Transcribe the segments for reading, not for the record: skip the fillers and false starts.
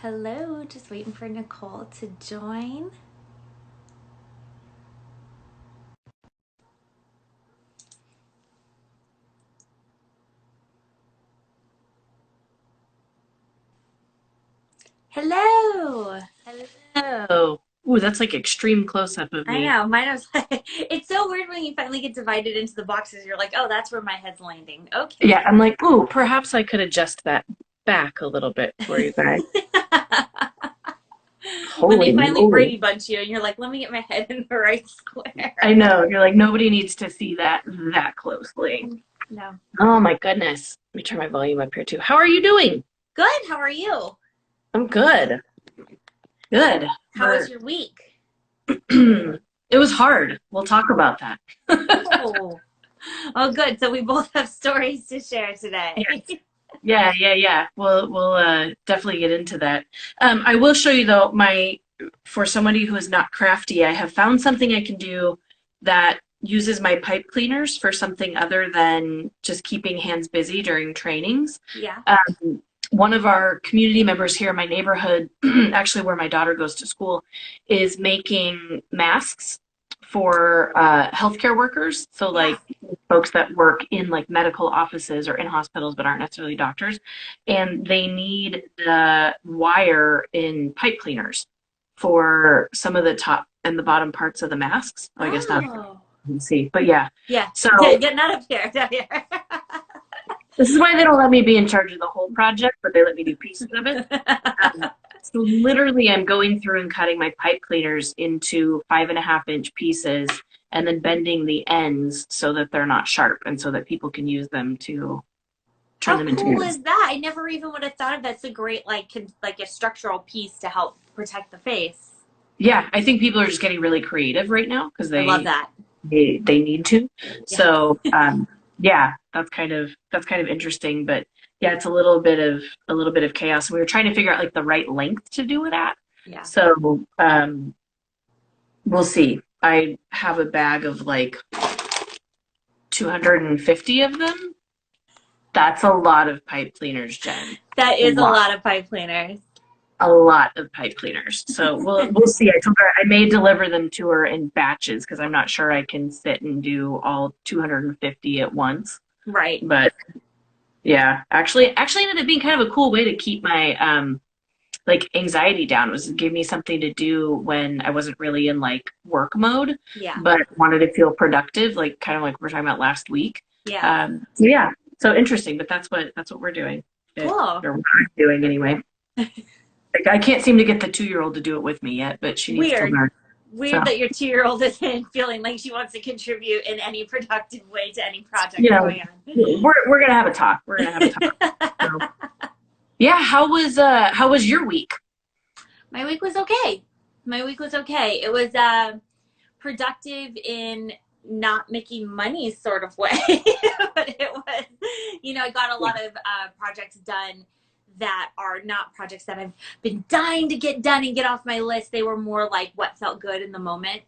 Hello, just waiting for Nicole to join. Hello. Oh, ooh, that's like extreme close up of I me. know, mine was like, it's so weird when you finally get divided into the boxes. You're like, oh, that's where my head's landing. Yeah, Okay. I'm like, ooh, perhaps I could adjust that back a little bit for you guys. When they Holy finally moly. Brady bunch you and you're like, let me get my head in the right I square. know. You're like, nobody needs to see that closely. No. Oh my goodness. Let me turn my volume up here too. How are you doing? Good. How are you? I'm good. Good. How was your week? It was hard. We'll talk about that. Oh. Oh, good. So we both have stories to share today. Yes. Yeah. We'll definitely get into that. I will show you though, my for somebody who is not crafty, I have found something I can do that uses my pipe cleaners for something other than just keeping hands busy during trainings. Yeah. One of our community members here in my neighborhood, actually where my daughter goes to school, is making masks for healthcare workers. So Yeah. like folks that work in like medical offices or in hospitals but aren't necessarily doctors, and they need the wire in pipe cleaners for some of the top and the bottom parts of the masks. Oh, I guess not. Oh. You can see, but yeah. Yeah. So Get not up here. Down here. this is why they don't let me be in charge of the whole project, but they let me do pieces of it. So literally, I'm going through and cutting my pipe cleaners into 5.5 inch pieces and then bending the ends so that they're not sharp and so that people can use them to turn How them cool into. is that? I never even would have thought of that's a great like a structural piece to help protect the face. Yeah, I think people are just getting really creative right now because I love they that. they need to. Yeah. So yeah, that's kind of interesting. But yeah, it's a little bit of chaos. We were trying to figure out like the right length to do it at. Yeah. So we'll see. I have a bag of like 250 of them. That's a lot of pipe cleaners, Jen. That A is a lot. lot of pipe cleaners. A lot of pipe cleaners. So we'll see. I told her I may deliver them to her in batches because I'm not sure I can sit and do all 250 at once. Right. But yeah, actually ended up being kind of a cool way to keep my like anxiety down. It gave me something to do when I wasn't really in like work mode, Yeah. but wanted to feel productive, like kind of like we were talking about last week. Yeah. So yeah, so interesting, but that's what we're doing. Cool. Or what I'm doing anyway. Like I can't seem to get the 2-year-old to do it with me yet, but she needs to Weird. learn. Weird So, that your 2-year-old isn't feeling like she wants to contribute in any productive way to any you project know, going we're gonna have a talk. We're gonna have a talk. on. So, yeah, how was your week? My week was okay. My week was okay. It was productive in not making money sort of way, but it was, I got a lot of projects done that are not projects that I've been dying to get done and get off my list. They were more like what felt good in the moment.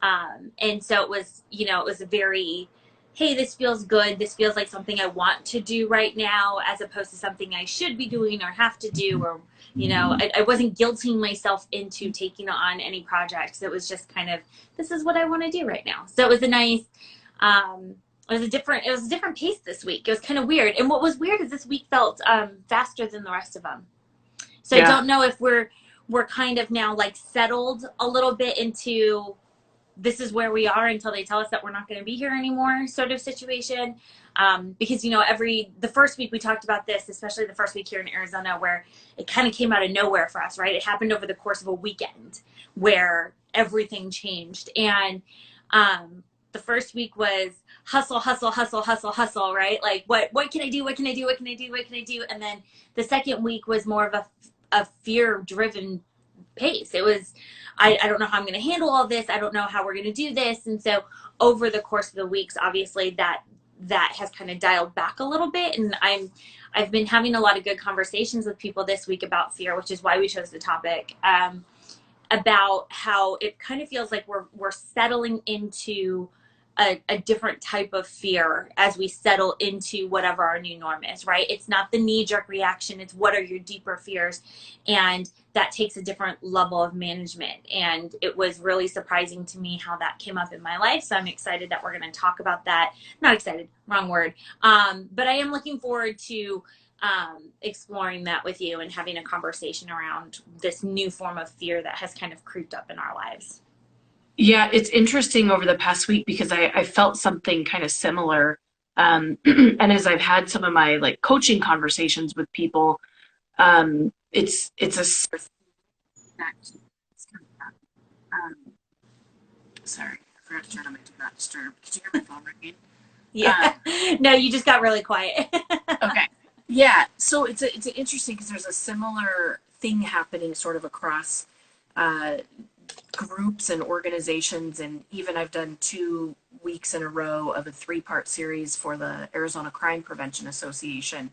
And so it was, it was a very, hey, this feels good. This feels like something I want to do right now, as opposed to something I should be doing or have to do, or, I wasn't guilting myself into taking on any projects. It was just kind of, this is what I want to do right now. So it was a nice, it was a different pace this week. It was kind of weird. And what was weird is this week felt faster than the rest of them. So I Yeah. don't know if we're kind of now like settled a little bit into this is where we are until they tell us that we're not going to be here anymore sort of situation. Because the first week we talked about this, especially the first week here in Arizona, where it kind of came out of nowhere for us, right? It happened over the course of a weekend where everything changed. And the first week was hustle, hustle, hustle, hustle, hustle, right? Like what can I do, what can I do, what can I do, what can I do? And then the second week was more of a fear driven pace. It was, I don't know how I'm going to handle all this. I don't know how we're going to do this. And so over the course of the weeks, obviously that has kind of dialed back a little bit. And I've been having a lot of good conversations with people this week about fear, which is why we chose the topic, about how it kind of feels like we're settling into a different type of fear as we settle into whatever our new norm is, right? It's not the knee jerk reaction, it's what are your deeper fears. And that takes a different level of management. And it was really surprising to me how that came up in my life. So I'm excited that we're going to talk about that. Not excited, wrong word. But I am looking forward to exploring that with you and having a conversation around this new form of fear that has kind of creeped up in our lives. Yeah, it's interesting over the past week because I felt something kind of similar. And as I've had some of my like coaching conversations with people, it's a um, sorry, I forgot to turn on my do not disturb. Could you hear my phone ringing? Yeah. No, you just got really quiet. Okay. Yeah. So it's interesting because there's a similar thing happening sort of across uh, groups and organizations, and even I've done 2 weeks in a row of a 3-part series for the Arizona Crime Prevention Association,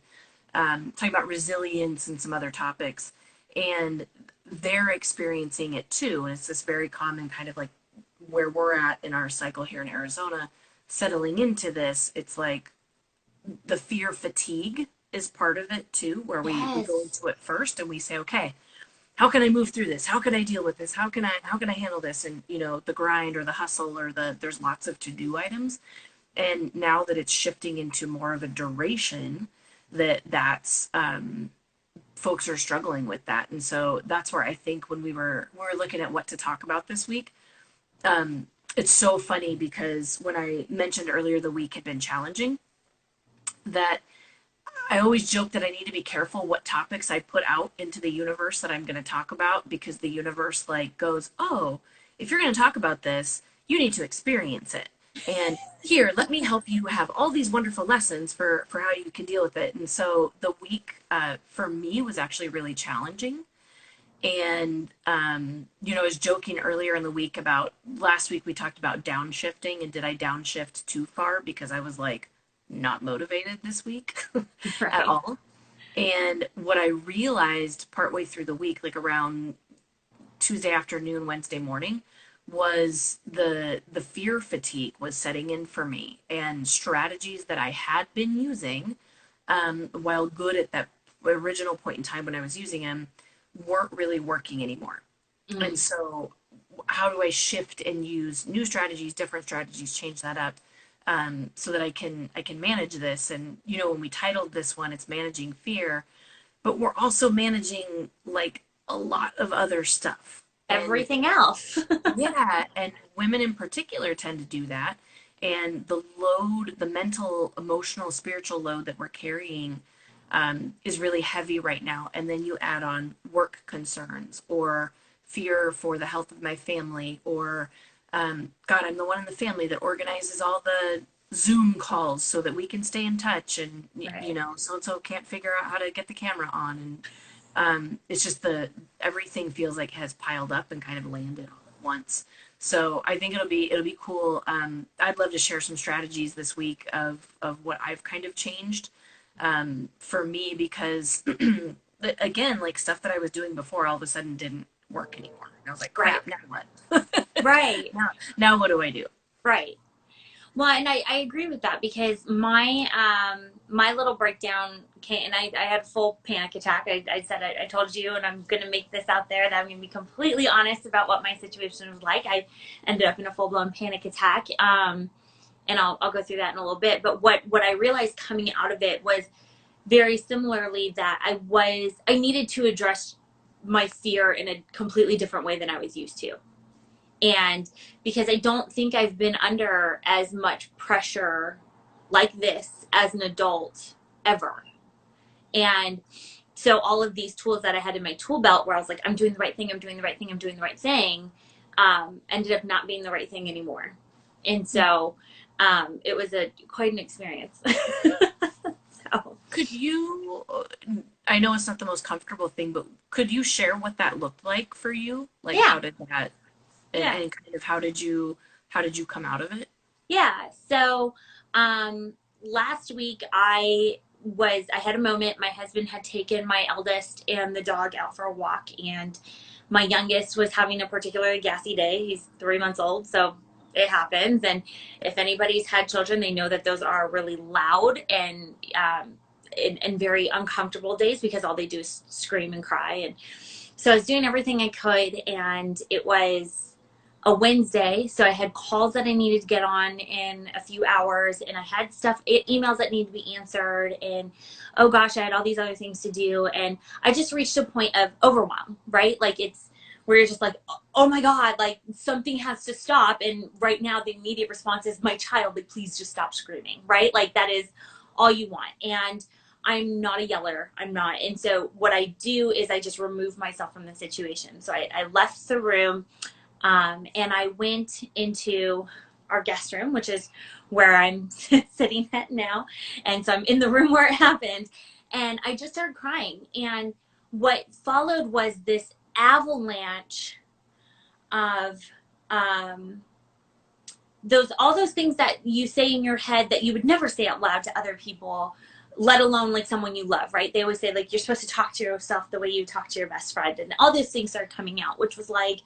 talking about resilience and some other topics, and they're experiencing it too. And it's this very common kind of like where we're at in our cycle here in Arizona, settling into this. It's like the fear fatigue is part of it too, where we go Yes. into it first and we say, okay, how can I move through this? How can I deal with this? How can I handle this? And the grind or the hustle or there's lots of to-do items. And now that it's shifting into more of a duration, that's folks are struggling with that. And so that's where I think when we were looking at what to talk about this week, it's so funny because when I mentioned earlier the week had been challenging, that I always joke that I need to be careful what topics I put out into the universe that I'm going to talk about, because the universe like goes, "Oh, if you're going to talk about this, you need to experience it. And here, let me help you have all these wonderful lessons for how you can deal with it." And so the week for me was actually really challenging. And I was joking earlier in the week about last week we talked about downshifting, and did I downshift too far because I was like not motivated this week at Right. all. And what I realized partway through the week, like around Tuesday afternoon, Wednesday morning, was the fear fatigue was setting in for me, and strategies that I had been using, while good at that original point in time when I was using them, weren't really working anymore. And Mm. so, how do I shift and use new strategies, different strategies, change that up, so that I can manage this? And when we titled this one, it's managing fear, but we're also managing like a lot of other stuff. And Everything else. yeah, and women in particular tend to do that. And the load, the mental, emotional, spiritual load that we're carrying, is really heavy right now. And then you add on work concerns or fear for the health of my family, or God, I'm the one in the family that organizes all the Zoom calls so that we can stay in touch. And, Right. so and so can't figure out how to get the camera on. And it's just everything feels like has piled up and kind of landed all at once. So I think it'll be cool. I'd love to share some strategies this week of what I've kind of changed, for me, because again, like stuff that I was doing before all of a sudden didn't work anymore. And I was like, Right. crap, now what? Right. now what do I do? Right. Well, and I agree with that because my little breakdown came, and I had a full panic attack. I said I told you, and I'm gonna make this out there that I'm gonna be completely honest about what my situation was like. I ended up in a full blown panic attack, and I'll go through that in a little bit. But what I realized coming out of it was very similarly that I needed to address my fear in a completely different way than I was used to. And because I don't think I've been under as much pressure like this as an adult ever. And so all of these tools that I had in my tool belt where I was like, I'm doing the right thing, I'm doing the right thing, I'm doing the right thing, ended up not being the right thing anymore. And so it was quite an experience. So Could you, I know it's not the most comfortable thing, but could you share what that looked like for you? Like yeah, how did that, yeah. and kind of how did you come out of it? Yeah. So last week I had a moment. My husband had taken my eldest and the dog out for a walk, and my youngest was having a particularly gassy day. He's 3 months old, so it happens. And if anybody's had children, they know that those are really loud and very uncomfortable days because all they do is scream and cry. And so I was doing everything I could, and it was a Wednesday. So I had calls that I needed to get on in a few hours, and I had emails that needed to be answered. And oh gosh, I had all these other things to do. And I just reached a point of overwhelm, right? Like it's where you're just like, oh my God, like something has to stop. And right now the immediate response is my child, like, please just stop screaming, right? Like that is all you want. And I'm not a yeller. I'm not. And so what I do is I just remove myself from the situation. So I left the room, and I went into our guest room, which is where I'm sitting at now. And so I'm in the room where it happened, and I just started crying. And what followed was this avalanche of all those things that you say in your head that you would never say out loud to other people, let alone like someone you love, right? They always say like you're supposed to talk to yourself the way you talk to your best friend, and all those things started coming out, which was like,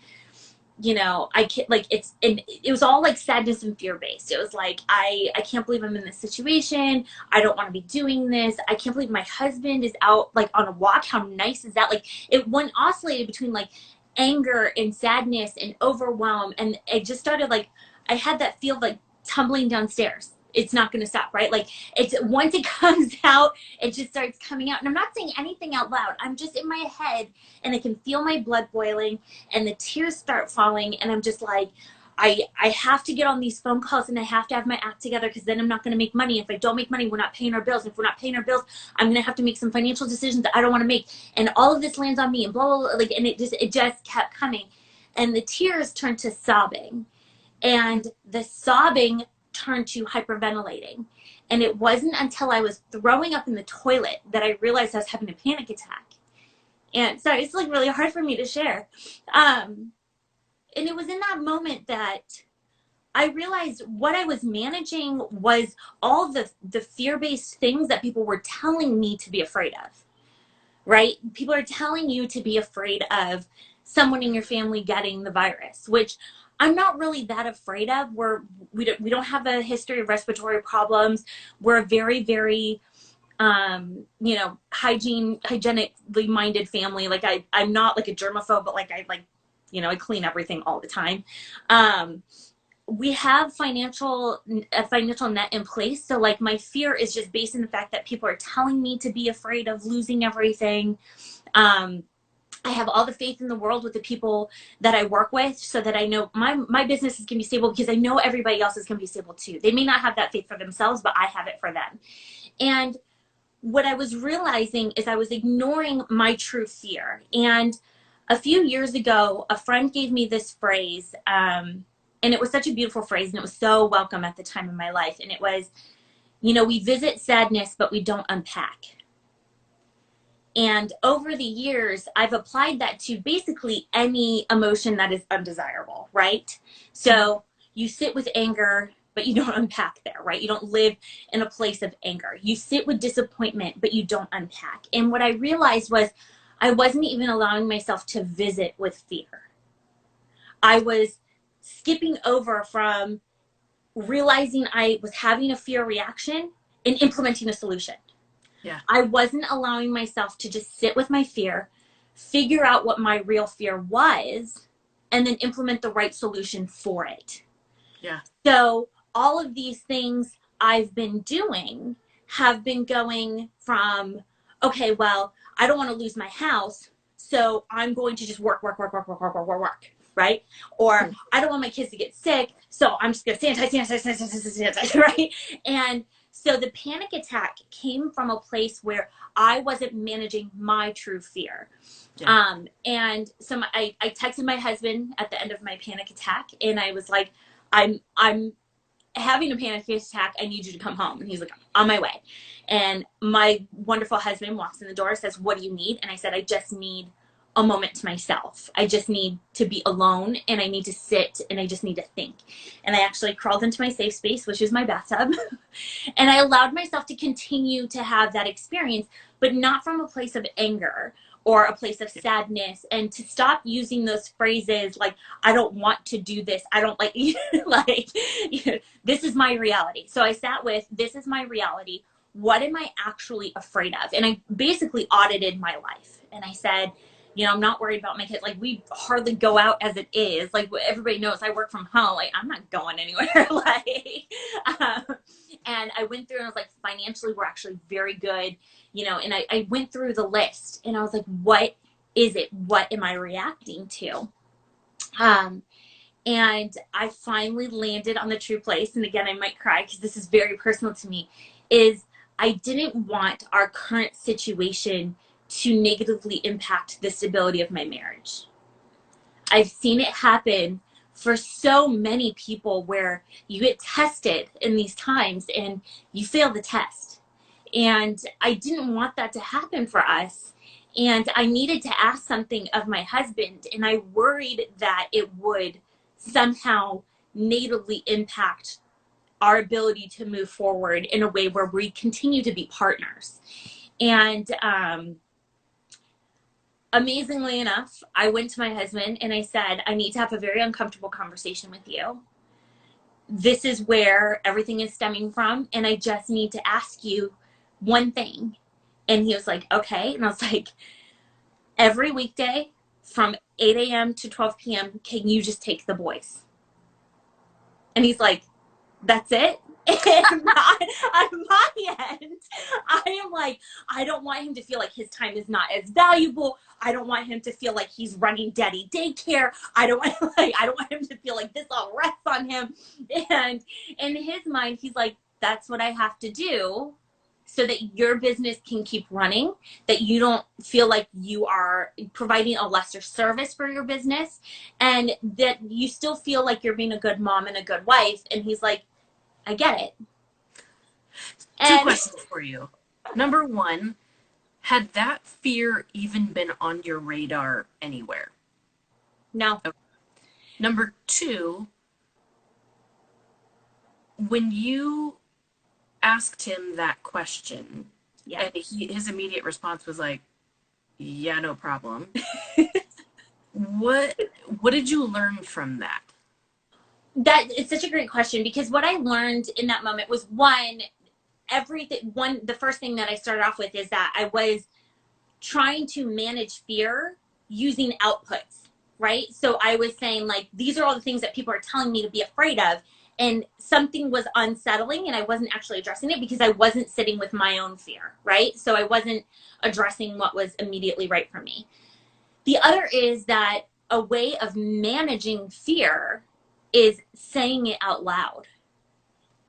you know, I can't, like, it was all like sadness and fear based. It was like, I can't believe I'm in this situation. I don't want to be doing this. I can't believe my husband is out like on a walk. How nice is that? Like it went oscillated between like anger and sadness and overwhelm. And it just started like, I had that feel of like tumbling downstairs. It's not going to stop, right? Like it's once it comes out, it just starts coming out. And I'm not saying anything out loud. I'm just in my head, and I can feel my blood boiling and the tears start falling. And I'm just like, I have to get on these phone calls, and I have to have my act together, because then I'm not going to make money. If I don't make money, we're not paying our bills. If we're not paying our bills, I'm going to have to make some financial decisions that I don't want to make. And all of this lands on me, and blah, blah, blah. Like, and it just kept coming. And the tears turned to sobbing, and the sobbing turned to hyperventilating. And it wasn't until I was throwing up in the toilet that I realized I was having a panic attack. And so it's like really hard for me to share. And it was in that moment that I realized what I was managing was all the fear-based things that people were telling me to be afraid of, right? People are telling you to be afraid of someone in your family getting the virus, which I'm not really that afraid of. We don't have a history of respiratory problems. We're a very, very, you know, hygienically minded family. Like I'm not like a germaphobe, but like you know, I clean everything all the time. We have a financial net in place. So like my fear is just based on the fact that people are telling me to be afraid of losing everything. I have all the faith in the world with the people that I work with, so that I know my business is going to be stable, because I know everybody else is going to be stable too. They may not have that faith for themselves, but I have it for them. And what I was realizing is I was ignoring my true fear. And a few years ago, a friend gave me this phrase, and it was such a beautiful phrase, and it was so welcome at the time in my life. And it was, you know, we visit sadness, but we don't unpack. And over the years, I've applied that to basically any emotion that is undesirable, right? So you sit with anger, but you don't unpack there, right? You don't live in a place of anger. You sit with disappointment, but you don't unpack. And what I realized was I wasn't even allowing myself to visit with fear. I was skipping over from realizing I was having a fear reaction and implementing a solution. Yeah. I wasn't allowing myself to just sit with my fear, figure out what my real fear was, and then implement the right solution for it. Yeah. So all of these things I've been doing have been going from, okay, well, I don't want to lose my house, so I'm going to just work, right? Or I don't want my kids to get sick, so I'm just going to sanitize, right? And so the panic attack came from a place where I wasn't managing my true fear. Yeah. And so I texted my husband at the end of my panic attack, and I was like, I'm having a panic attack. I need you to come home. And he's like, on my way. And my wonderful husband walks in the door, says, what do you need? And I said, I just need a moment to myself. I just need to be alone, and I need to sit, and I just need to think. And I actually crawled into my safe space, which is my bathtub. And I allowed myself to continue to have that experience, but not from a place of anger or a place of sadness, and to stop using those phrases like, I don't want to do this, I don't like, like, this is my reality. So I sat with, this is my reality, what am I actually afraid of? And I basically audited my life, and I said, I'm not worried about my kids. Like, we hardly go out as it is. Like, everybody knows I work from home. Like, I'm not going anywhere. Like, and I went through and I was like, financially, we're actually very good, and I went through the list and I was like, what is it? What am I reacting to? And I finally landed on the true place. And again, I might cry because this is very personal to me, is I didn't want our current situation to negatively impact the stability of my marriage. I've seen it happen for so many people where you get tested in these times and you fail the test. And I didn't want that to happen for us. And I needed to ask something of my husband, and I worried that it would somehow negatively impact our ability to move forward in a way where we continue to be partners. And amazingly enough, I went to my husband and I said, I need to have a very uncomfortable conversation with you. This is where everything is stemming from, and I just need to ask you one thing. And he was like, okay. And I was like, every weekday from 8 a.m. to 12 p.m., can you just take the boys? And he's like, that's it? And on my end, I am like, I don't want him to feel like his time is not as valuable. I don't want him to feel like he's running daddy daycare. I don't want him to feel like this all rests on him. And in his mind, he's like, that's what I have to do so that your business can keep running, that you don't feel like you are providing a lesser service for your business, and that you still feel like you're being a good mom and a good wife. And he's like, I get it. Two questions for you. Number one, had that fear even been on your radar anywhere? No. Okay. Number two, when you asked him that question, and his immediate response was like, yeah, no problem. What did you learn from that? That is such a great question, because what I learned in that moment was the first thing that I started off with is that I was trying to manage fear using outputs, right? So I was saying, like, these are all the things that people are telling me to be afraid of. And something was unsettling and I wasn't actually addressing it because I wasn't sitting with my own fear, right? So I wasn't addressing what was immediately right for me. The other is that a way of managing fear is saying it out loud.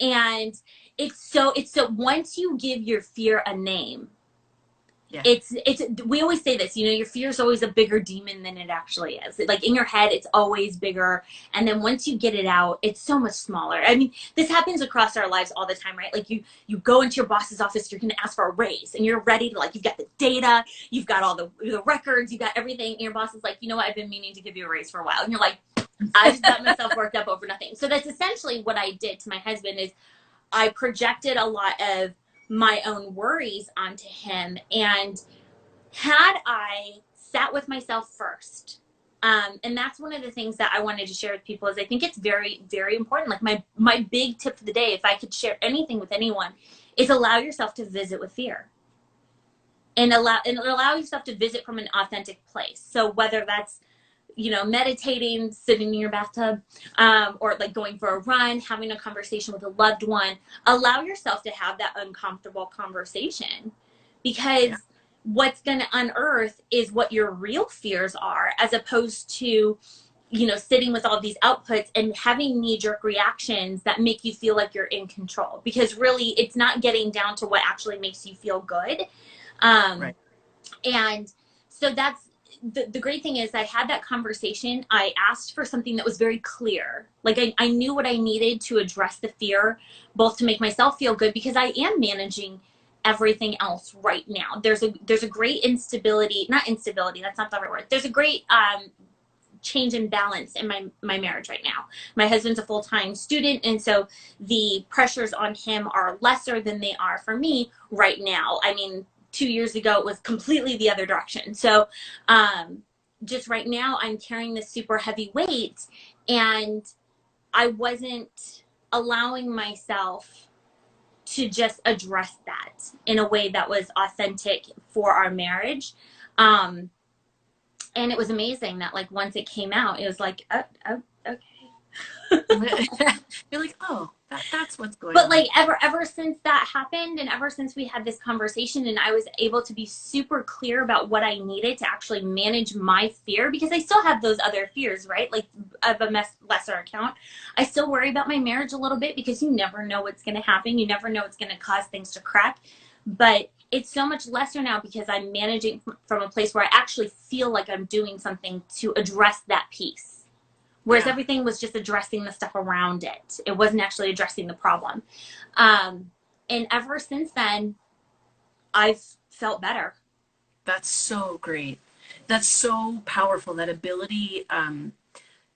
And it's so once you give your fear a name, it's we always say this, your fear is always a bigger demon than it actually is. Like, in your head, it's always bigger, and then once you get it out, it's so much smaller. I mean, this happens across our lives all the time, right? Like, you go into your boss's office, you're going to ask for a raise, and you're ready to, like, you've got the data, you've got all the records, you've got everything, and your boss is like, you know what, I've been meaning to give you a raise for a while, and you're like, I just got myself worked up over nothing. So that's essentially what I did to my husband, is I projected a lot of my own worries onto him. And had I sat with myself first, and that's one of the things that I wanted to share with people, is I think it's very, very important. Like, my big tip for the day, if I could share anything with anyone, is allow yourself to visit with fear. And allow yourself to visit from an authentic place. So whether that's meditating, sitting in your bathtub, or like going for a run, having a conversation with a loved one, allow yourself to have that uncomfortable conversation, because what's going to unearth is what your real fears are, as opposed to, sitting with all these outputs and having knee-jerk reactions that make you feel like you're in control, because really it's not getting down to what actually makes you feel good. Right. And so that's, the great thing is I had that conversation. I asked for something that was very clear. Like, I knew what I needed to address the fear, both to make myself feel good, because I am managing everything else right now. There's a great instability, not instability, that's not the right word. There's a great change in balance in my marriage right now. My husband's a full-time student, and so the pressures on him are lesser than they are for me right now. I mean, 2 years ago, it was completely the other direction. So, just right now, I'm carrying this super heavy weight, and I wasn't allowing myself to just address that in a way that was authentic for our marriage. Um, and it was amazing that like once it came out, it was like, oh, oh okay. You're like, oh, that's what's going But on. like ever since that happened, and ever since we had this conversation, and I was able to be super clear about what I needed to actually manage my fear, because I still have those other fears, right? Like of a lesser account, I still worry about my marriage a little bit, because you never know what's going to happen. You never know what's going to cause things to crack. But it's so much lesser now because I'm managing from a place where I actually feel like I'm doing something to address that piece. Whereas everything was just addressing the stuff around it. It wasn't actually addressing the problem. And ever since then, I've felt better. That's so great. That's so powerful. That ability,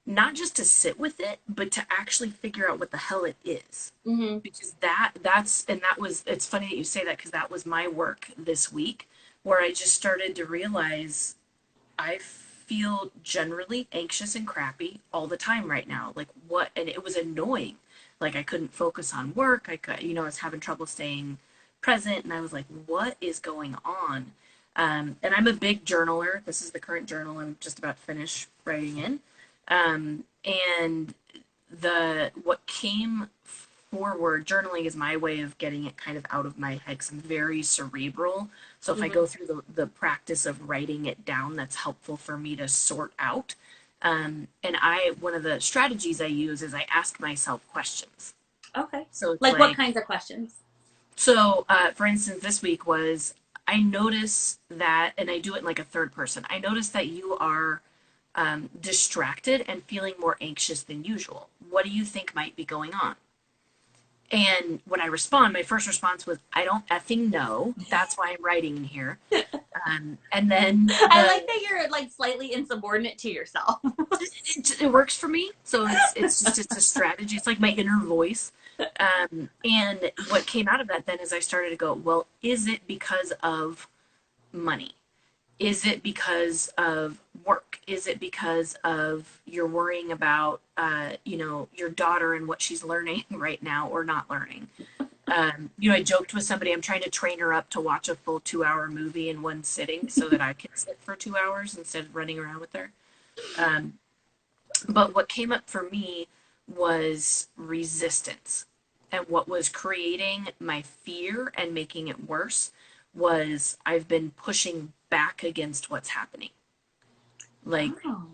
not just to sit with it, but to actually figure out what the hell it is. Mm-hmm. Because that was, it's funny that you say that, because that was my work this week, where I just started to realize I feel generally anxious and crappy all the time right now. Like what, and it was annoying. Like I couldn't focus on work. I was having trouble staying present, and I was like, what is going on? And I'm a big journaler. This is the current journal I'm just about to finish writing in. And what came forward, journaling is my way of getting it kind of out of my head, because I'm very cerebral. So if I go through the practice of writing it down, that's helpful for me to sort out. And one of the strategies I use is I ask myself questions. Okay. So it's Like what kinds of questions? So, for instance, this week was, I notice that, and I do it in like a third person. I notice that you are distracted and feeling more anxious than usual. What do you think might be going on? And when I respond, my first response was, I don't effing know. That's why I'm writing in here. And then I like that you're like slightly insubordinate to yourself. it works for me. So it's a strategy. It's like my inner voice. And what came out of that then is I started to go, well, is it because of money? Is it because of work? Is it because of you're worrying about, your daughter and what she's learning right now or not learning? I joked with somebody, I'm trying to train her up to watch a full 2-hour movie in one sitting so that I can sit for 2 hours instead of running around with her. But what came up for me was resistance. And what was creating my fear and making it worse was I've been pushing back against what's happening. Like, Oh.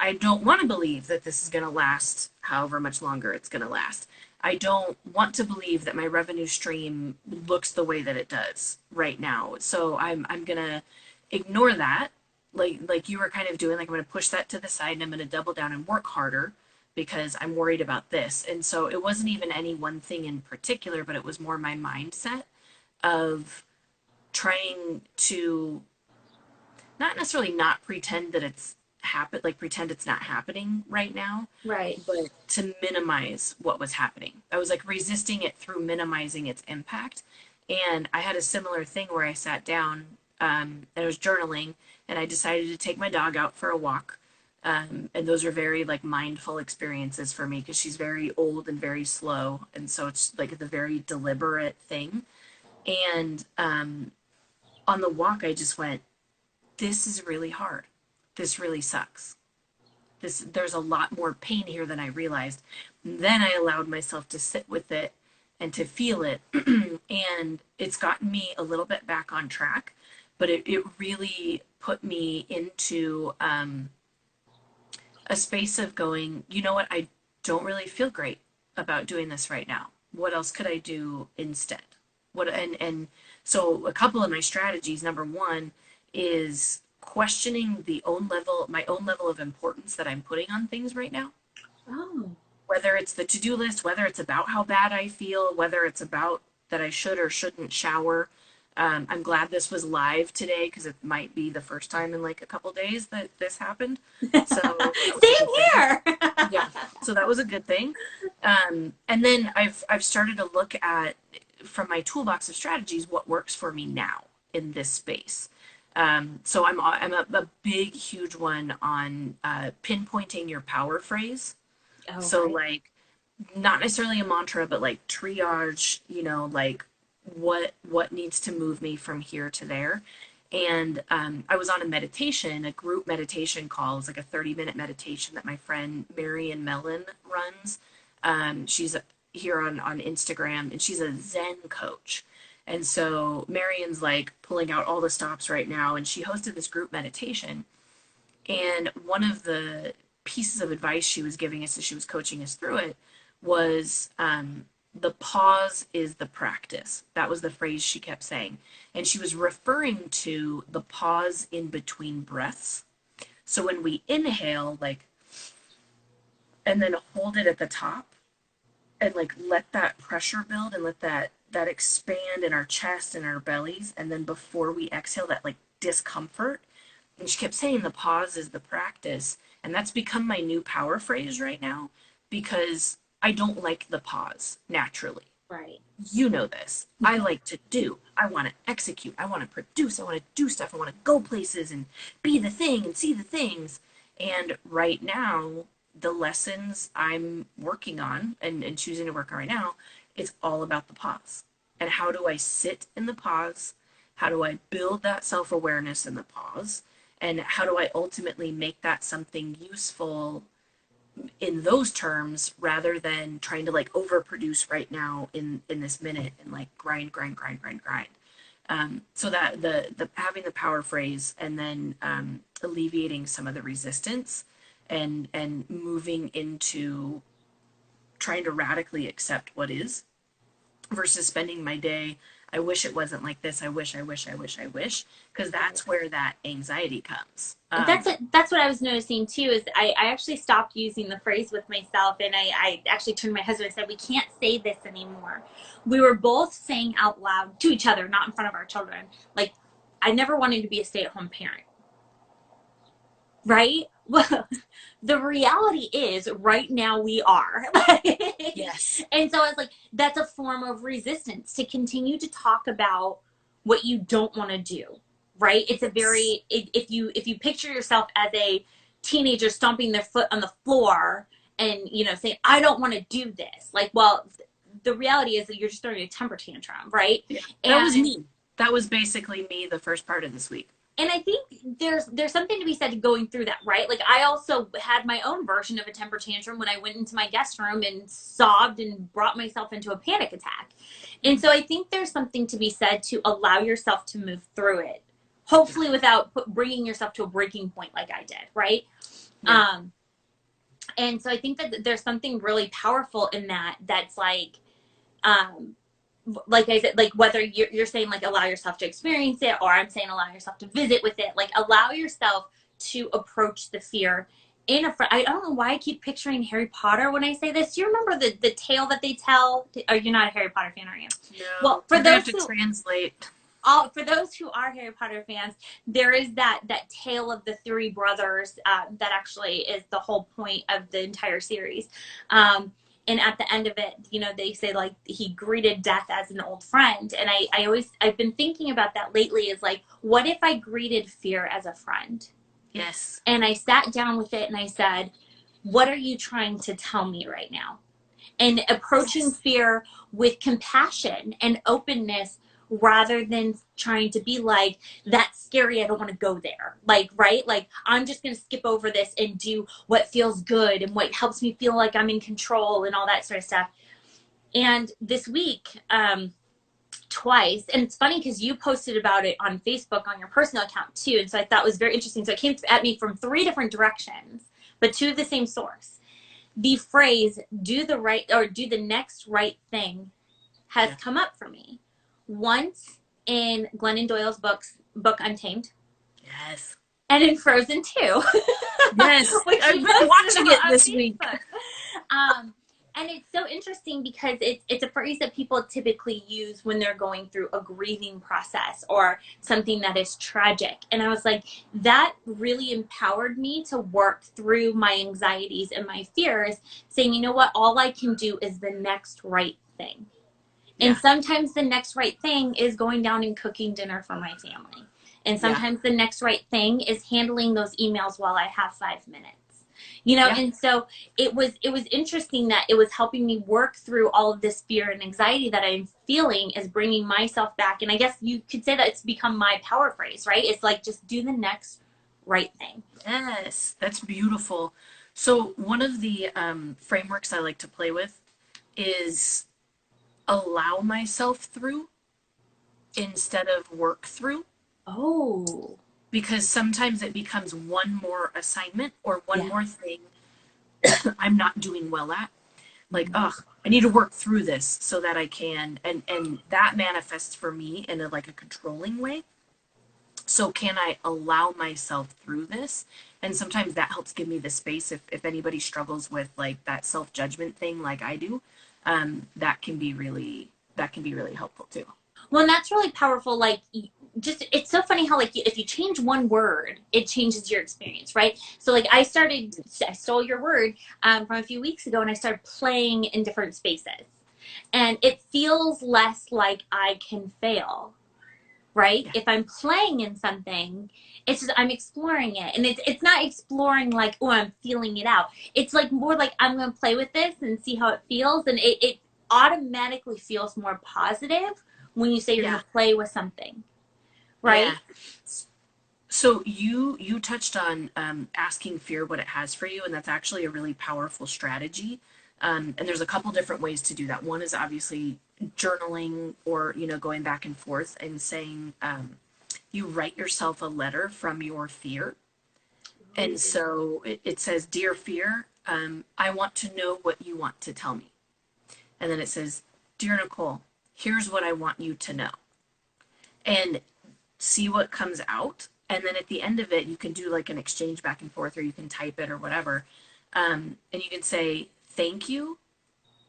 I don't want to believe that this is going to last however much longer it's going to last. I don't want to believe that my revenue stream looks the way that it does right now. So I'm going to ignore that, like you were kind of doing. Like, I'm going to push that to the side, and I'm going to double down and work harder because I'm worried about this. And so it wasn't even any one thing in particular, but it was more my mindset of trying to not necessarily not pretend that it's pretend it's not happening right now, Right. but to minimize what was happening. I was like resisting it through minimizing its impact. And I had a similar thing where I sat down and I was journaling, and I decided to take my dog out for a walk. And those are very like mindful experiences for me, because she's very old and very slow. And so it's like the very deliberate thing. And on the walk, I just went, this is really hard. This really sucks. There's a lot more pain here than I realized. Then I allowed myself to sit with it and to feel it. And it's gotten me a little bit back on track, but it really put me into a space of going, you know what, I don't really feel great about doing this right now. What else could I do instead? And so a couple of my strategies, number one is questioning my own level of importance that I'm putting on things right now. Oh. Whether it's the to-do list, whether it's about how bad I feel, whether it's about that I should or shouldn't shower. I'm glad this was live today, because it might be the first time in like a couple days that this happened. So same here. Yeah, so that was a good thing. And then I've started to look at, from my toolbox of strategies, what works for me now. in this space. So I'm a big, huge one on pinpointing your power phrase. Oh, So right. like not necessarily a mantra, but like triage, like what needs to move me from here to there. And I was on a group meditation call. It's like a 30-minute meditation that my friend Marion Mellon runs. She's here on Instagram, and she's a Zen coach. And so Marion's like pulling out all the stops right now, and she hosted this group meditation. And one of the pieces of advice she was giving us as she was coaching us through it was the pause is the practice. That was the phrase she kept saying. And she was referring to the pause in between breaths. So when we inhale, like, and then hold it at the top and like let that pressure build and let that expand in our chest and our bellies. And then before we exhale, that like discomfort. And she kept saying the pause is the practice. And that's become my new power phrase right now because I don't like the pause naturally. Right. You know this. I like to do. I want to execute. I want to produce. I want to do stuff. I want to go places and be the thing and see the things. And right now, the lessons I'm working on and choosing to work on right now, it's all about the pause. And how do I sit in the pause? How do I build that self-awareness in the pause? And how do I ultimately make that something useful in those terms rather than trying to like overproduce right now in this minute and like grind. So that the having the power phrase and then alleviating some of the resistance and moving into trying to radically accept what is versus spending my day, I wish it wasn't like this. I wish, because that's where that anxiety comes. That's what I was noticing too. Is I actually stopped using the phrase with myself, and I actually turned to my husband and said, "We can't say this anymore." We were both saying out loud to each other, not in front of our children, like, "I never wanted to be a stay-at-home parent." Right? Well, the reality is, right now we are. Yes. And so it's like that's a form of resistance to continue to talk about what you don't want to do. Right? It's a very if you picture yourself as a teenager stomping their foot on the floor and saying, "I don't want to do this." Like, well, the reality is that you're just throwing a temper tantrum, right? Yeah. That was me. That was basically me the first part of this week. And I think there's something to be said going through that, right? Like, I also had my own version of a temper tantrum when I went into my guest room and sobbed and brought myself into a panic attack. And so I think there's something to be said to allow yourself to move through it, hopefully without bringing yourself to a breaking point like I did, right? Yeah. And so I think that there's something really powerful in that. That's like I said, like, whether you're saying like allow yourself to experience it, or I'm saying allow yourself to visit with it, like allow yourself to approach the fear in a I don't know why I keep picturing Harry Potter when I say this. Do you remember the tale that they tell? Or you're not a Harry Potter fan, are you? No. Well, for those who translate. For those who are Harry Potter fans, there is that tale of the three brothers that actually is the whole point of the entire series. And at the end of it, they say like he greeted death as an old friend. And I've been thinking about that lately, is like, what if I greeted fear as a friend? Yes. And I sat down with it and I said, what are you trying to tell me right now? And approaching fear with compassion and openness, rather than trying to be like, "That's scary, I don't want to go there." Like, right? Like, I'm just going to skip over this and do what feels good and what helps me feel like I'm in control and all that sort of stuff. And this week, twice, and it's funny because you posted about it on Facebook on your personal account too. And so I thought it was very interesting. So it came at me from 3 different directions, but to the same source. The phrase "do the right" or "do the next right thing" has come up for me. Once in Glennon Doyle's book Untamed. Yes. And in Frozen 2. Yes. I've been watching it this week. And it's so interesting because it's a phrase that people typically use when they're going through a grieving process or something that is tragic. And I was like, that really empowered me to work through my anxieties and my fears, saying, you know what, all I can do is the next right thing. And Yeah. sometimes the next right thing is going down and cooking dinner for my family. And Yeah. sometimes the next right thing is handling those emails while I have 5 minutes. You know, Yeah. and so it was interesting that it was helping me work through all of this fear and anxiety that I'm feeling, is bringing myself back. And I guess you could say that it's become my power phrase, right? It's like, just do the next right thing. Yes, that's beautiful. So one of the frameworks I like to play with is allow myself through instead of work through, Oh, because sometimes it becomes one more assignment or one yeah. more thing I'm not doing well at. Like, ugh, I need to work through this so that I can, and that manifests for me in a like a controlling way. So can I allow myself through this? And sometimes that helps give me the space. If anybody struggles with like that self-judgment thing like I do, that can be really helpful too. Well, and that's really powerful. Like, just, it's so funny how, like, if you change one word, it changes your experience, right? So, like, I stole your word from a few weeks ago, and I started playing in different spaces. And it feels less like I can fail, right? Yeah. If I'm playing in something, it's just I'm exploring it. And it's not exploring like, oh, I'm feeling it out. It's like more like, I'm going to play with this and see how it feels. And it automatically feels more positive when you say you're going Yeah. to play with something, right? Yeah. So you touched on asking fear what it has for you, and that's actually a really powerful strategy. And there's a couple different ways to do that. One is obviously journaling, or going back and forth and saying, you write yourself a letter from your fear. And so it says, "Dear fear, I want to know what you want to tell me." And then it says, "Dear Nicole, here's what I want you to know." And see what comes out. And then at the end of it, you can do like an exchange back and forth, or you can type it or whatever. And you can say, "Thank you.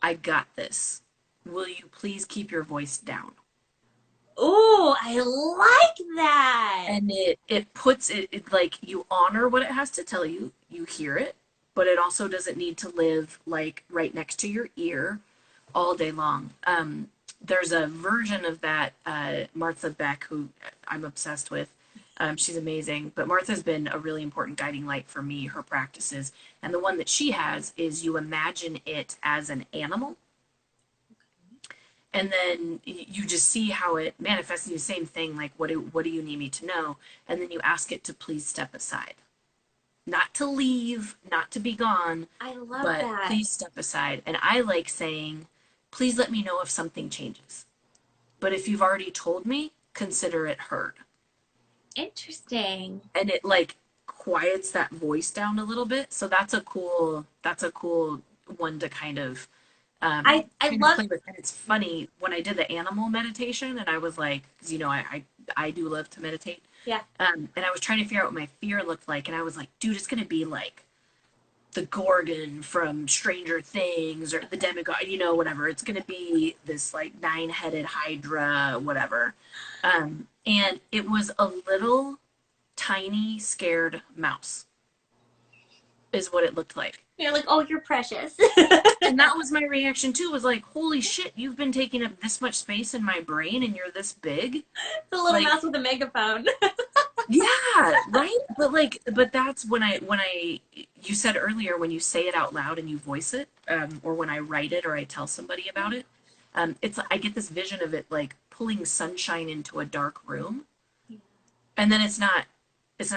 I got this. Will you please keep your voice down?" Oh, I like that. And it puts it like, you honor what it has to tell you, you hear it, but it also doesn't need to live like right next to your ear all day long. There's a version of that, Martha Beck, who I'm obsessed with. She's amazing, but Martha's been a really important guiding light for me, her practices. And the one that she has is, you imagine it as an animal, and then you just see how it manifests in the same thing, like, what do you need me to know? And then you ask it to please step aside. Not to leave, not to be gone, I love but that. please step aside. And I like saying, "Please let me know if something changes. But if you've already told me, consider it heard." Interesting. And it like quiets that voice down a little bit. So that's a cool one to I kind of love. play with. And it's funny, when I did the animal meditation, and I was like, 'cause, I do love to meditate. Yeah. And I was trying to figure out what my fear looked like, and I was like, dude, it's gonna be like the Gorgon from Stranger Things, or the demigod, whatever. It's gonna be this like 9-headed Hydra, whatever. And it was a little tiny scared mouse, is what it looked like. You're like, oh, you're precious. And that was my reaction too, was like, holy shit, you've been taking up this much space in my brain, and you're this big. The little Like, mouse with a megaphone. yeah, right. But that's when I you said earlier, when you say it out loud and you voice it, or when I write it or I tell somebody about it, it's, I get this vision of it like pulling sunshine into a dark room, and then it's not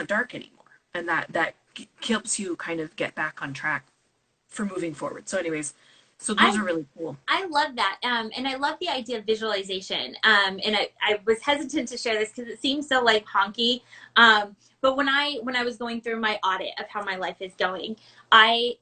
dark anymore, and that helps you kind of get back on track for moving forward. So anyways, so those I are really cool. I love that. And I love the idea of visualization. And I was hesitant to share this because it seems so like honky. But when I was going through my audit of how my life is going, I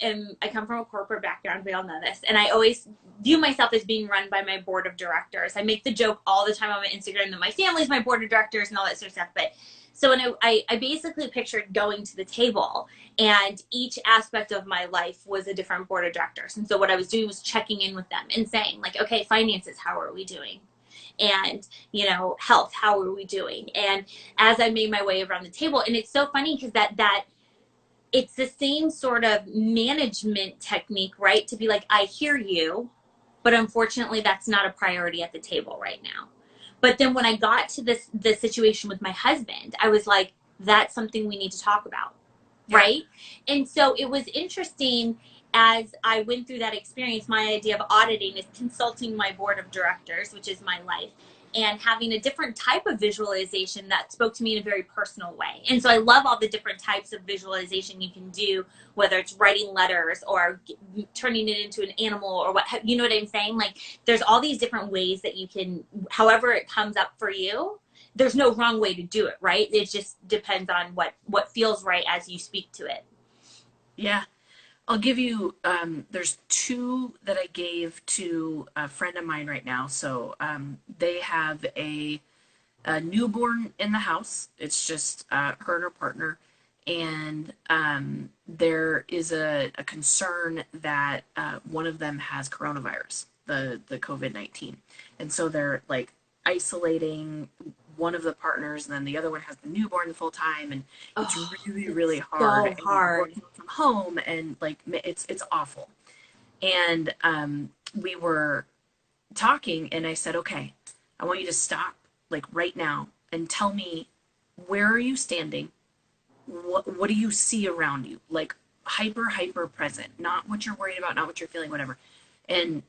come from a corporate background. We all know this. And I always view myself as being run by my board of directors. I make the joke all the time on my Instagram that my family's my board of directors and all that sort of stuff. But so when I basically pictured going to the table, and each aspect of my life was a different board of directors. And so what I was doing was checking in with them and saying, like, okay, finances, how are we doing? And, health, how are we doing? And as I made my way around the table, and it's so funny because that it's the same sort of management technique, right? To be like, I hear you, but unfortunately that's not a priority at the table right now. But then when I got to the situation with my husband, I was like, that's something we need to talk about. Yeah. Right. And so it was interesting as I went through that experience. My idea of auditing is consulting my board of directors, which is my life, and having a different type of visualization that spoke to me in a very personal way. And so I love all the different types of visualization you can do, whether it's writing letters or turning it into an animal or what, you know what I'm saying? Like there's all these different ways that you can, however it comes up for you. There's no wrong way to do it, right? It just depends on what feels right as you speak to it. Yeah. I'll give you, there's two that I gave to a friend of mine right now. So they have a newborn in the house. It's just her and her partner. And there is a concern that one of them has coronavirus, the COVID-19. And so they're like isolating one of the partners, and then the other one has the newborn the full time, and it's really hard. So hard. And from home, and like it's awful. And we were talking, and I said, okay, I want you to stop like right now and tell me, where are you standing? What do you see around you? Like hyper present, not what you're worried about, not what you're feeling, whatever. And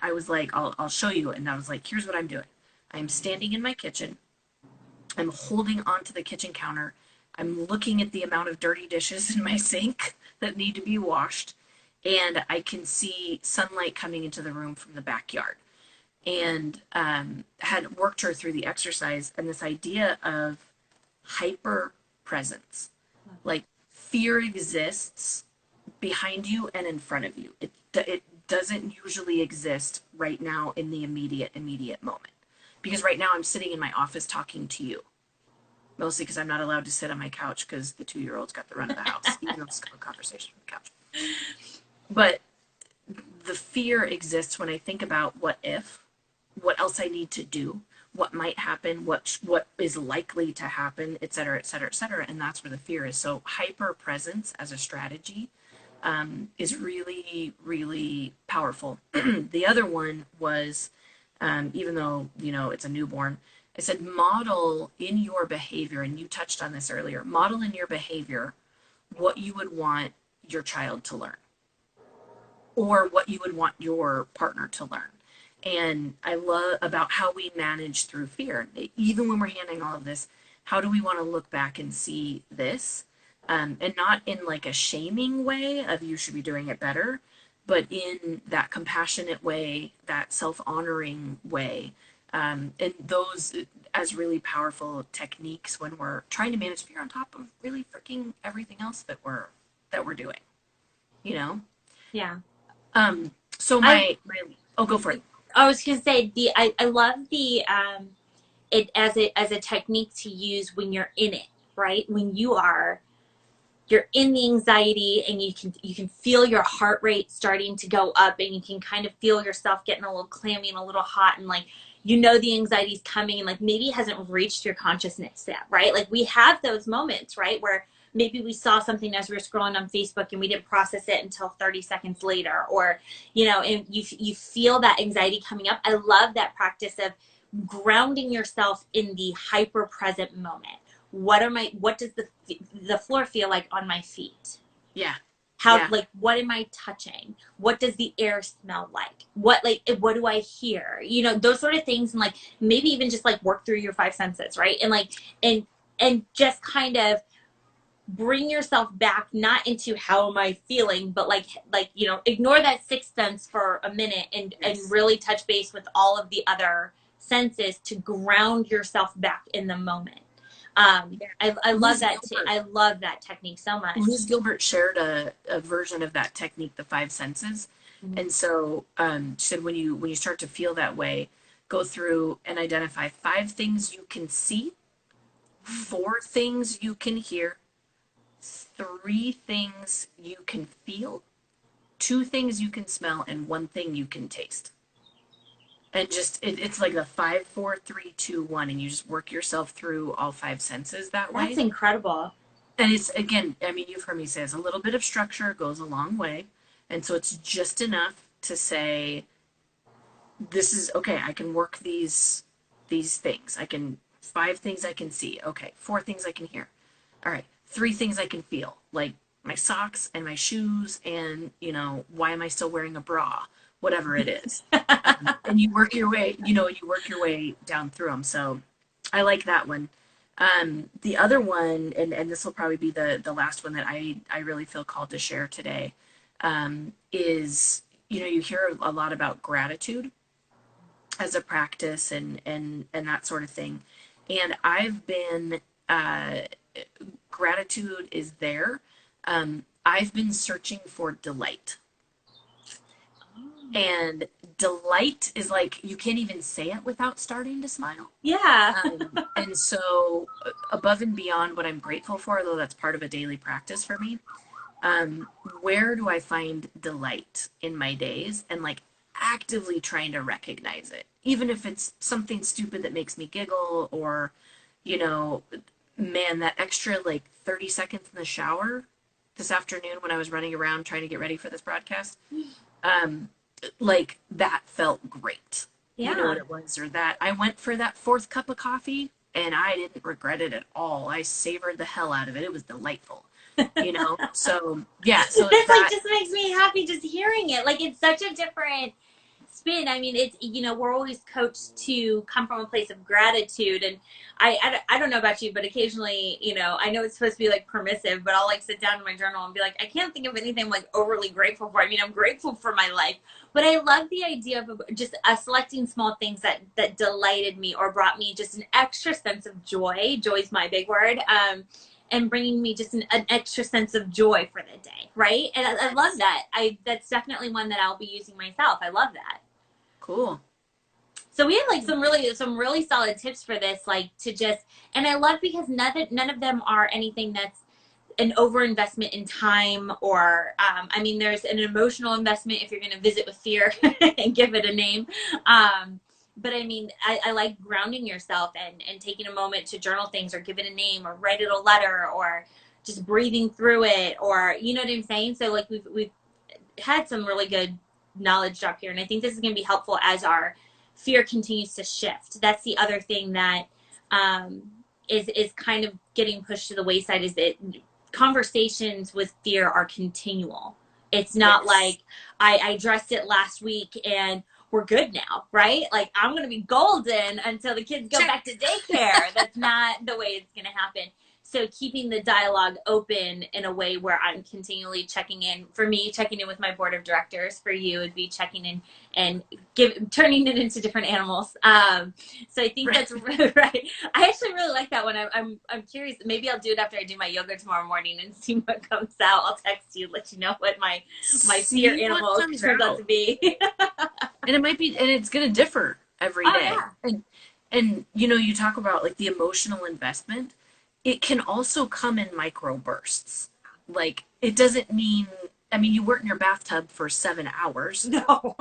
I was like, I'll show you. And I was like, here's what I'm doing. I'm standing in my kitchen. I'm holding onto the kitchen counter. I'm looking at the amount of dirty dishes in my sink that need to be washed. And I can see sunlight coming into the room from the backyard. And had worked her through the exercise and this idea of hyper presence. Like fear exists behind you and in front of you. It doesn't usually exist right now in the immediate moment. Because right now I'm sitting in my office talking to you. Mostly because I'm not allowed to sit on my couch because the 2-year-old's got the run of the house, even though it's a conversation on the couch. But the fear exists when I think about what if, what else I need to do, what might happen, what is likely to happen, et cetera, et cetera, et cetera. And that's where the fear is. So hyper presence as a strategy is really, really powerful. The other one was, even though, it's a newborn, I said, model in your behavior, and you touched on this earlier, model in your behavior what you would want your child to learn or what you would want your partner to learn. And I love about how we manage through fear. Even when we're handling all of this, how do we want to look back and see this? And not in like a shaming way of you should be doing it better, but in that compassionate way, that self-honoring way. And those as really powerful techniques when we're trying to manage fear on top of really freaking everything else that we're doing, Yeah. So go for it. I was gonna say I love the it as a technique to use when you're in it, right? When you're in the anxiety and you can feel your heart rate starting to go up, and you can kind of feel yourself getting a little clammy and a little hot, and like the anxiety is coming, and like maybe it hasn't reached your consciousness yet, right? Like we have those moments, right, where maybe we saw something as we were scrolling on Facebook and we didn't process it until 30 seconds later, or and you feel that anxiety coming up. I love that practice of grounding yourself in the hyper present moment. What does the floor feel like on my feet? Yeah. Like, what am I touching? What does the air smell like? What do I hear? Those sort of things. And like, maybe even just like work through your 5 senses, right? And like, and just kind of bring yourself back, not into how am I feeling, but like, ignore that 6th sense for a minute and really touch base with all of the other senses to ground yourself back in the moment. I love that. I love that technique so much. Liz Gilbert shared a version of that technique, the 5 senses. Mm-hmm. And so she said, when you start to feel that way, go through and identify 5 things you can see, 4 things you can hear, 3 things you can feel, 2 things you can smell, and 1 thing you can taste. And just it's like a 5, 4, 3, 2, 1, and you just work yourself through all 5 senses that way. That's incredible. And it's, again, I mean, you've heard me say, a little bit of structure goes a long way. And so it's just enough to say, this is okay. I can work these things. I can 5 things I can see. Okay, 4 things I can hear. All right, 3 things I can feel, like my socks and my shoes, and why am I still wearing a bra? Whatever it is, and you work your way. You work your way down through them. So I like that one. The other one, and this will probably be the last one that I really feel called to share today, is you hear a lot about gratitude as a practice and that sort of thing. And I've been gratitude is there. I've been searching for delight. And delight is like you can't even say it without starting to smile. Yeah. And so above and beyond what I'm grateful for, though that's part of a daily practice for me, where do I find delight in my days, and like actively trying to recognize it, even if it's something stupid that makes me giggle, or you know man, that extra like 30 seconds in the shower this afternoon when I was running around trying to get ready for this broadcast, like that felt great. Yeah. You know what it was? Or that I went for that 4th cup of coffee and I didn't regret it at all. I savored the hell out of it. It was delightful. So yeah, so This that like just makes me happy just hearing it. Like it's such a different spin. I mean, it's we're always coached to come from a place of gratitude, and I don't know about you, but occasionally I know it's supposed to be like permissive, but I'll like sit down in my journal and be like, I can't think of anything I'm like overly grateful for. I mean, I'm grateful for my life, but I love the idea of just selecting small things that delighted me or brought me just an extra sense of joy. Joy's my big word. And bringing me just an extra sense of joy for the day, right? And I love that. That's definitely one that I'll be using myself. I love that. cool. So we have like some really solid tips for this, like to just, and I love because none of them are anything that's an over investment in time, or I mean, there's an emotional investment if you're going to visit with fear and give it a name. But I mean, I like grounding yourself and taking a moment to journal things or give it a name or write it a letter or just breathing through it, or you know what I'm saying? So like we've had some really good knowledge drop here, and I think this is going to be helpful as our fear continues to shift. That's the other thing that is kind of getting pushed to the wayside, is that conversations with fear are continual. It's not like I addressed it last week and we're good now, right? Like I'm going to be golden until the kids go back to daycare. That's not the way it's going to happen. So keeping the dialogue open in a way where I'm continually checking in. For me, checking in with my board of directors. For you, it'd be checking in and turning it into different animals. So I think that's right. I actually really like that one. I'm curious. Maybe I'll do it after I do my yoga tomorrow morning and see what comes out. I'll text you, let you know what my fear animal turns out to be. And it might be, and it's going to differ every day. Yeah. And you talk about like the emotional investment. It can also come in micro bursts. Like it doesn't mean, I mean, you weren't in your bathtub for 7 hours. No.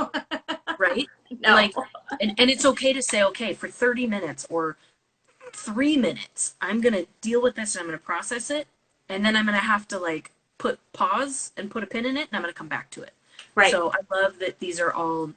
Right? No. Like, and it's okay to say, okay, for 30 minutes or 3 minutes, I'm going to deal with this and I'm going to process it. And then I'm going to have to like put pause and put a pin in it, and I'm going to come back to it. Right. So I love that these are all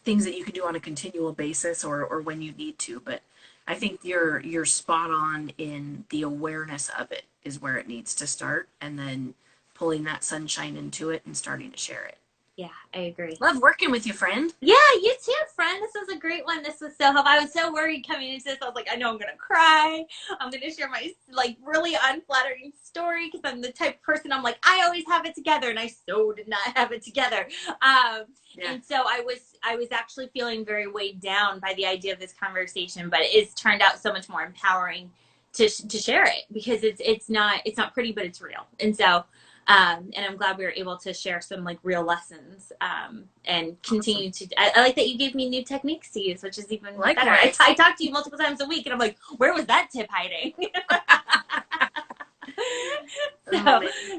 things that you can do on a continual basis or when you need to. But I think you're spot on in the awareness of it is where it needs to start, and then pulling that sunshine into it and starting to share it. Yeah, I agree. Love working with you, friend. Yeah, you too, friend. This was a great one. This was so helpful. I was so worried coming into this. I was like, I know I'm going to cry. I'm going to share my like really unflattering story because I'm the type of person, I'm like, I always have it together, and I so did not have it together. And so I was actually feeling very weighed down by the idea of this conversation, but it's turned out so much more empowering to share it, because it's not pretty, but it's real. And so and I'm glad we were able to share some like real lessons and continue to. I like that you gave me new techniques to use, which is even better. I talk to you multiple times a week, and I'm like, where was that tip hiding?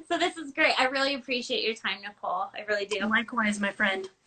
So this is great. I really appreciate your time, Nicole. I really do. Likewise, my friend.